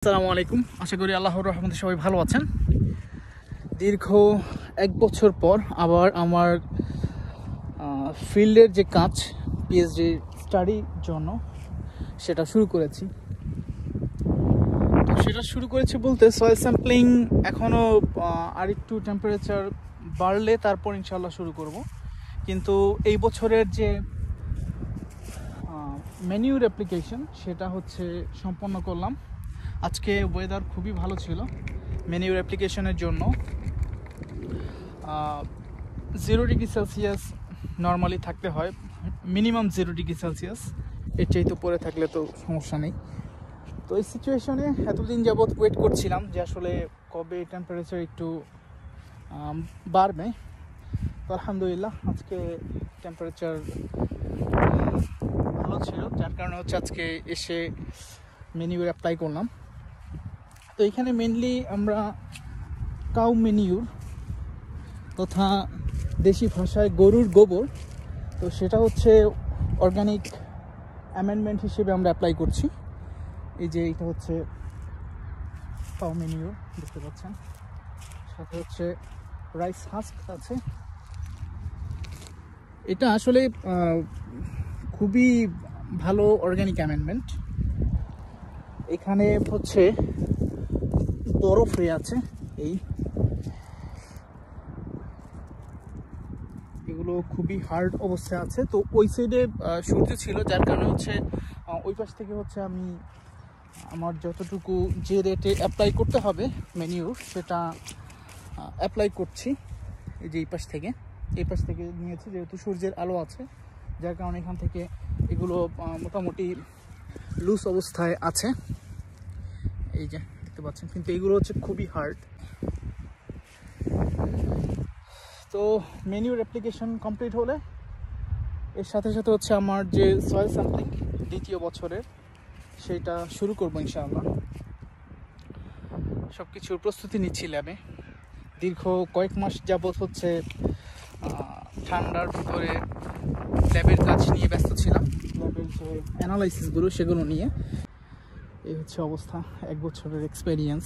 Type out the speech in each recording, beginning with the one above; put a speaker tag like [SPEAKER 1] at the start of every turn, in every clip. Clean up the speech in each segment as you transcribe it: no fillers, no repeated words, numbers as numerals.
[SPEAKER 1] আসসালামু আলাইকুম। আশা করি আল্লাহর রহমতে সবাই ভালো আছেন। দীর্ঘ এক বছর পর আবার আমার ফিল্ডের যে কাজ পিএইচডি স্টাডির জন্য সেটা শুরু করেছি। তো সেটা শুরু করেছি বলতে সয়েল স্যাম্পলিং এখনও আরেকটু টেম্পারেচার বাড়লে তারপর ইনশাল্লাহ শুরু করব। কিন্তু এই বছরের যে মেনিউর অ্যাপ্লিকেশন সেটা হচ্ছে সম্পন্ন করলাম। আজকে ওয়েদার খুবই ভালো ছিল। মেনিউর অ্যাপ্লিকেশনের জন্য 0 ডিগ্রি সেলসিয়াস নর্মালি থাকতে হয়, মিনিমাম 0 ডিগ্রি সেলসিয়াস। এর চাইতে পরে থাকলে তো সমস্যা নেই। তো এই সিচুয়েশনে এতদিন যাবৎ ওয়েট করছিলাম যে আসলে কবে টেম্পারেচার একটু বাড়বে। তো আলহামদুলিল্লাহ আজকে টেম্পারেচার ভালো ছিল, যার কারণে হচ্ছে আজকে এসে মেনিউর অ্যাপ্লাই করলাম। তো এখানে মেনলি আমরা কাউ মেনিউর তথা দেশি ভাষায় গরুর গোবর, তো সেটা হচ্ছে অর্গানিক অ্যামেন্ডমেন্ট হিসেবে আমরা অ্যাপ্লাই করছি। এই যে এটা হচ্ছে কাউ মেনিউর, দেখতে পাচ্ছেন। সাথে হচ্ছে রাইস হাস্ক আছে। এটা আসলে খুবই ভালো অর্গানিক অ্যামেন্ডমেন্ট। এখানে হচ্ছে বরফ হয়ে আছে, এগুলো খুবই হার্ড অবস্থায় আছে। তো ওই সাইডে সূর্য ছিল, যার কারণে হচ্ছে ওই পাশ থেকে হচ্ছে আমি আমার যতটুকু যে রেটে অ্যাপ্লাই করতে হবে মেনিউ সেটা অ্যাপ্লাই করছি। এই যে এই পাশ থেকে নিয়েছি, যেহেতু সূর্যের আলো আছে, যার কারণে এখান থেকে এগুলো মোটামুটি লুজ অবস্থায় আছে। এই যে দেখতে পাচ্ছেন, কিন্তু এগুলো হচ্ছে খুবই হার্ড। তো মেনিউর অ্যাপ্লিকেশন কমপ্লিট হলে এর সাথে সাথে হচ্ছে আমার যে সয়েল স্যাম্পলিং দ্বিতীয় বছরের সেটা শুরু করবো ইনশাআল্লাহ। সব কিছুর প্রস্তুতি নিচ্ছি ল্যাবে। দীর্ঘ কয়েক মাস যাবৎ হচ্ছে ঠান্ডার ভিতরে ল্যাবের কাজ নিয়ে ব্যস্ত ছিলাম, ল্যাবের যে অ্যানালাইসিসগুলো সেগুলো নিয়ে। এই হচ্ছে অবস্থা, এক বছরের এক্সপেরিয়েন্স।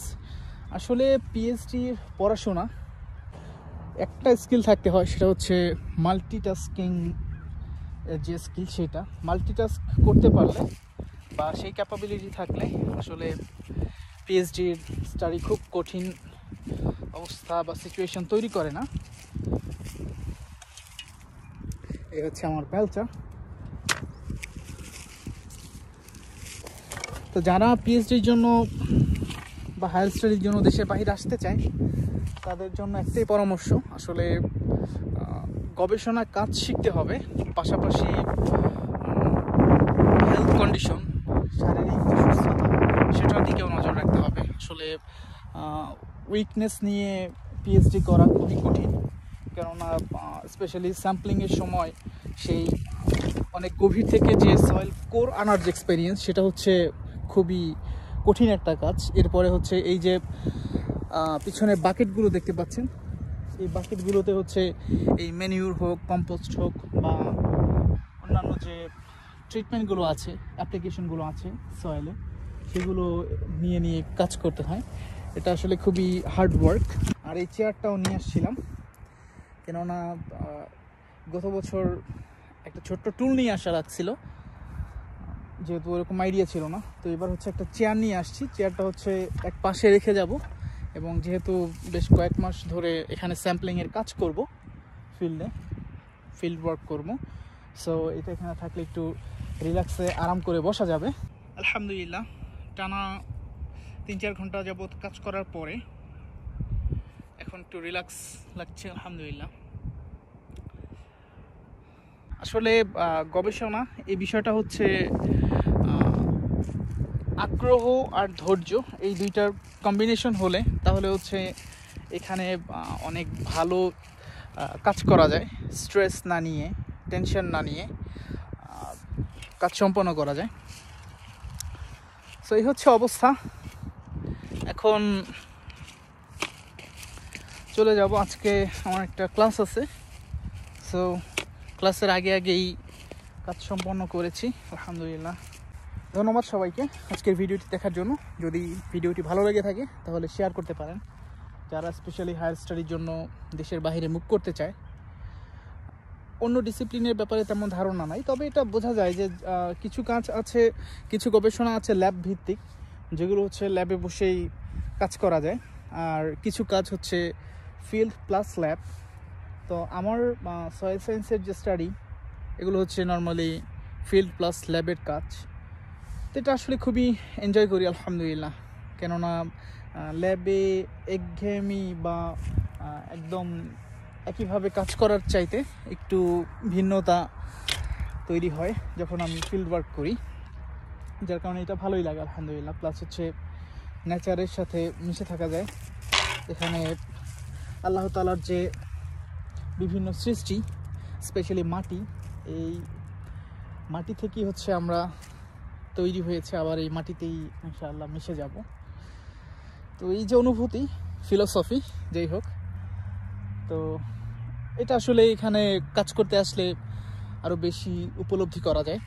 [SPEAKER 1] আসলে পিএইচডির পড়াশোনা একটা স্কিল থাকতে হয়, সেটা হচ্ছে মাল্টিটাস্কিং যে স্কিল, সেটা মাল্টিটাস্ক করতে পারলে বা সেই ক্যাপাবিলিটি থাকলে আসলে পিএইচডির স্টাডি খুব কঠিন অবস্থা বা সিচুয়েশন তৈরি করে না। এই হচ্ছে আমার বেলচা। তো যারা পিএইচডির জন্য বা হায়ার স্টাডির জন্য দেশের বাইরে আসতে চায় তাদের জন্য একটাই পরামর্শ, আসলে গবেষণা কাজ শিখতে হবে, পাশাপাশি হেলথ কন্ডিশন, শারীরিক যে সুস্থতা সেটার দিকেও নজর রাখতে হবে। আসলে উইকনেস নিয়ে পিএইচডি করা খুবই কঠিন, কেননা স্পেশালি স্যাম্পলিংয়ের সময় সেই অনেক গভীর থেকে যে সয়েল কোর আনার যে এক্সপেরিয়েন্স সেটা হচ্ছে খুবই কঠিন একটা কাজ। এরপরে হচ্ছে এই যে পিছনে বাকেটগুলো দেখতে পাচ্ছেন, এই বাকেটগুলোতে হচ্ছে এই ম্যানিউর হোক, কম্পোস্ট হোক বা অন্যান্য যে ট্রিটমেন্টগুলো আছে, অ্যাপ্লিকেশনগুলো আছে সয়েলে, সেগুলো নিয়ে কাজ করতে হয়। এটা আসলে খুবই হার্ড ওয়ার্ক। আর এই চেয়ারটাও নিয়ে আসছিলাম, কেননা গত বছর একটা ছোট্ট টুল নিয়ে আসা লাগছিল, যেহেতু ওরকম আইডিয়া ছিল না। তো এবার হচ্ছে একটা চেয়ার নিয়ে আসছি। চেয়ারটা হচ্ছে এক পাশে রেখে যাব, এবং যেহেতু বেশ কয়েক মাস ধরে এখানে স্যাম্পলিংয়ের কাজ করব, ফিল্ড ওয়ার্ক করব, সো এটা এখানে থাকলে একটু রিল্যাক্সে আরাম করে বসা যাবে। আলহামদুলিল্লাহ টানা 3-4 ঘন্টা যাবৎ কাজ করার পরে এখন একটু রিল্যাক্স লাগছে আলহামদুলিল্লাহ। আসলে গবেষণা এই বিষয়টা হচ্ছে আগ্রহ আর ধৈর্য, এই দুইটার কম্বিনেশন হলে তাহলে হচ্ছে এখানে অনেক ভালো কাজ করা যায়। স্ট্রেস না নিয়ে, টেনশন না নিয়ে কাজ সম্পন্ন করা যায়। সো এই হচ্ছে অবস্থা। এখন চলে যাব, আজকে আমার একটা ক্লাস আছে। সো ক্লাসের আগেই কাজ সম্পন্ন করেছি আলহামদুলিল্লাহ। ধন্যবাদ সবাইকে আজকের ভিডিওটি দেখার জন্য। যদি ভিডিওটি ভালো লেগে থাকে তাহলে শেয়ার করতে পারেন। যারা স্পেশালি হায়ার স্টাডির জন্য দেশের বাইরে মুভ করতে চায়, অন্য ডিসিপ্লিনের ব্যাপারে তেমন ধারণা নাই, তবে এটা বোঝা যায় যে কিছু কাজ আছে, কিছু গবেষণা আছে ল্যাব ভিত্তিক, যেগুলো হচ্ছে ল্যাবে বসেই কাজ করা যায়, আর কিছু কাজ হচ্ছে ফিল্ড প্লাস ল্যাব। তো আমার সয়েল সায়েন্সের যে স্টাডি, এগুলো হচ্ছে নর্মালি ফিল্ড প্লাস ল্যাবের কাজ। তো এটা আসলে খুবই এনজয় করি আলহামদুলিল্লাহ, কেননা ল্যাবে একঘেয়েমি বা একদম একইভাবে কাজ করার চাইতে একটু ভিন্নতা তৈরি হয় যখন আমি ফিল্ড ওয়ার্ক করি, যার কারণে এটা ভালোই লাগে আলহামদুলিল্লাহ। প্লাস হচ্ছে নেচারের সাথে মিশে থাকা যায়। এখানে আল্লাহ তাআলার যে বিভিন্ন সৃষ্টি, স্পেশালি মাটি, এই মাটি থেকেই হচ্ছে আমরা তৈরি হয়েছে, আবার এই মাটিতেই ইনশাআল্লাহ মিশে যাব। তো এই যে অনুভূতি, ফিলোসফি যাই হোক, তো এটা আসলে এখানে কাজ করতে আসলে আরও বেশি উপলব্ধি করা যায়।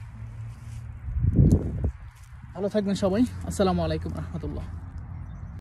[SPEAKER 1] ভালো থাকবেন সবাই। আসসালামু আলাইকুম রহমতুল্লাহ।